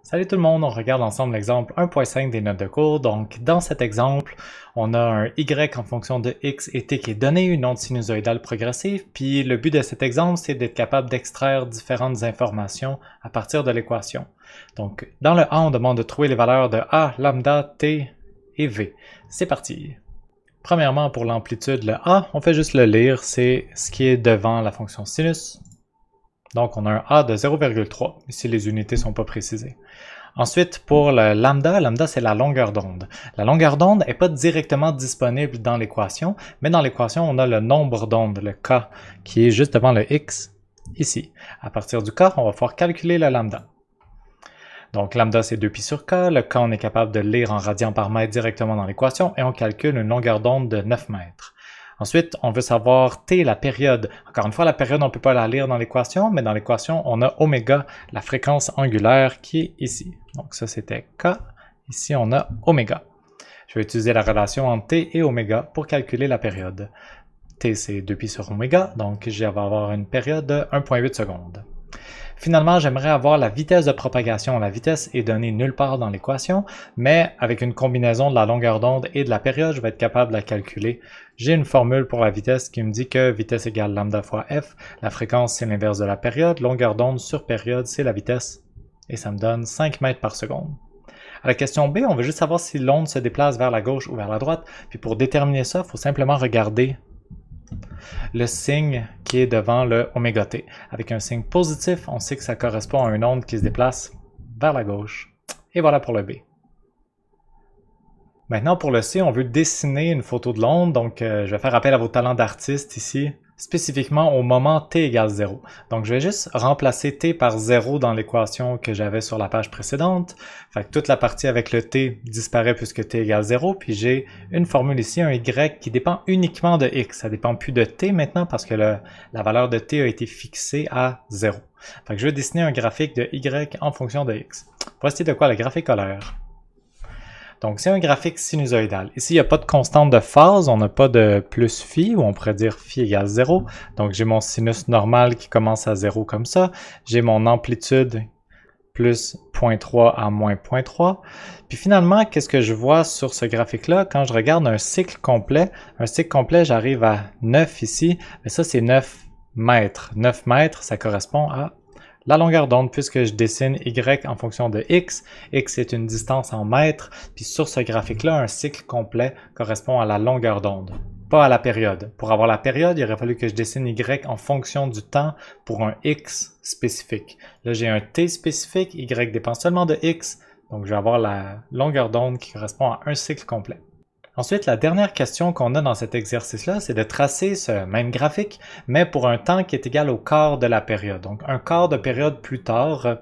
Salut tout le monde, on regarde ensemble l'exemple 1.5 des notes de cours. Donc dans cet exemple, on a un y en fonction de x et t qui est donné, une onde sinusoïdale progressive, puis le but de cet exemple, c'est d'être capable d'extraire différentes informations à partir de l'équation. Donc dans le A, on demande de trouver les valeurs de A, lambda, t et v. C'est parti! Premièrement, pour l'amplitude, le A, on fait juste le lire, c'est ce qui est devant la fonction sinus. Donc, on a un A de 0,3, ici les unités ne sont pas précisées. Ensuite, pour le lambda, lambda c'est la longueur d'onde. La longueur d'onde n'est pas directement disponible dans l'équation, mais dans l'équation, on a le nombre d'ondes, le K, qui est juste devant le X, ici. À partir du K, on va pouvoir calculer le lambda. Donc, lambda, c'est 2pi sur K. Le K, on est capable de le lire en radians par mètre directement dans l'équation, et on calcule une longueur d'onde de 9 mètres. Ensuite, on veut savoir t, la période. Encore une fois, la période, on ne peut pas la lire dans l'équation, mais dans l'équation, on a oméga, la fréquence angulaire qui est ici. Donc ça, c'était k. Ici, on a oméga. Je vais utiliser la relation entre t et oméga pour calculer la période. T, c'est 2pi sur oméga, donc je vais avoir une période de 1,8 secondes. Finalement, j'aimerais avoir la vitesse de propagation. La vitesse est donnée nulle part dans l'équation, mais avec une combinaison de la longueur d'onde et de la période, je vais être capable de la calculer. J'ai une formule pour la vitesse qui me dit que vitesse égale lambda fois f, la fréquence c'est l'inverse de la période, longueur d'onde sur période c'est la vitesse, et ça me donne 5 mètres par seconde. À la question B, on veut juste savoir si l'onde se déplace vers la gauche ou vers la droite, puis pour déterminer ça, il faut simplement regarder le signe qui est devant le oméga t. Avec un signe positif, on sait que ça correspond à une onde qui se déplace vers la gauche. Et voilà pour le B. Maintenant pour le C, on veut dessiner une photo de l'onde, donc je vais faire appel à vos talents d'artiste ici, spécifiquement au moment t égale 0. Donc je vais juste remplacer t par 0 dans l'équation que j'avais sur la page précédente. Fait que toute la partie avec le t disparaît puisque t égale 0, puis j'ai une formule ici, un y qui dépend uniquement de x. Ça dépend plus de t maintenant parce que la valeur de t a été fixée à 0. Fait que je vais dessiner un graphique de y en fonction de x. Voici de quoi le graphique a l'air. Donc, c'est un graphique sinusoïdal. Ici, il n'y a pas de constante de phase, on n'a pas de plus phi, ou on pourrait dire phi égale 0. Donc, j'ai mon sinus normal qui commence à 0 comme ça. J'ai mon amplitude plus 0,3 à moins 0,3. Puis finalement, qu'est-ce que je vois sur ce graphique-là? Quand je regarde un cycle complet, j'arrive à 9 ici, mais ça, c'est 9 mètres. 9 mètres, ça correspond à la longueur d'onde, puisque je dessine y en fonction de x. X est une distance en mètres, puis sur ce graphique-là, un cycle complet correspond à la longueur d'onde, pas à la période. Pour avoir la période, il aurait fallu que je dessine y en fonction du temps pour un x spécifique. Là, j'ai un t spécifique, y dépend seulement de x, donc je vais avoir la longueur d'onde qui correspond à un cycle complet. Ensuite, la dernière question qu'on a dans cet exercice-là, c'est de tracer ce même graphique, mais pour un temps qui est égal au quart de la période. Donc, un quart de période plus tard,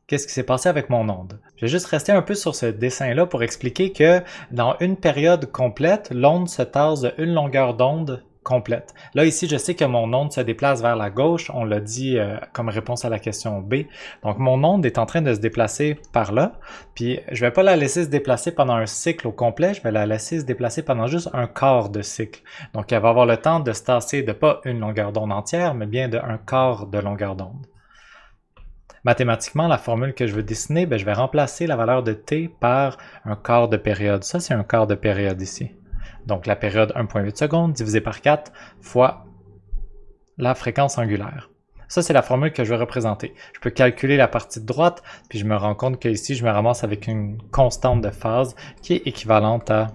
qu'est-ce qui s'est passé avec mon onde? Je vais juste rester un peu sur ce dessin-là pour expliquer que dans une période complète, l'onde se tasse de une longueur d'onde complète. Là, ici, je sais que mon onde se déplace vers la gauche, on l'a dit comme réponse à la question B. Donc, mon onde est en train de se déplacer par là, puis je ne vais pas la laisser se déplacer pendant un cycle au complet, je vais la laisser se déplacer pendant juste un quart de cycle. Donc, elle va avoir le temps de se tasser de pas une longueur d'onde entière, mais bien de un quart de longueur d'onde. Mathématiquement, la formule que je veux dessiner, je vais remplacer la valeur de t par un quart de période. Ça, c'est un quart de période ici. Donc la période 1,8 secondes divisé par 4 fois la fréquence angulaire. Ça, c'est la formule que je vais représenter. Je peux calculer la partie de droite, puis je me rends compte qu'ici, je me ramasse avec une constante de phase qui est équivalente à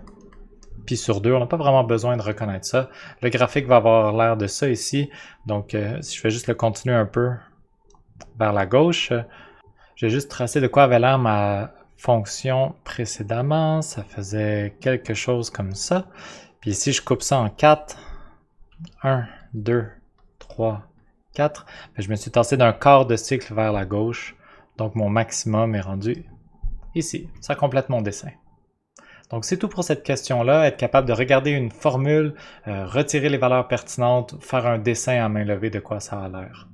pi sur 2. On n'a pas vraiment besoin de reconnaître ça. Le graphique va avoir l'air de ça ici. Donc, si je fais juste le continuer un peu vers la gauche, je vais juste tracer de quoi avait l'air ma fonction précédemment, ça faisait quelque chose comme ça. Puis ici, je coupe ça en 4. 1, 2, 3, 4. Je me suis tassé d'un quart de cycle vers la gauche. Donc, mon maximum est rendu ici. Ça complète mon dessin. Donc, c'est tout pour cette question-là. Être capable de regarder une formule, retirer les valeurs pertinentes, faire un dessin à main levée de quoi ça a l'air.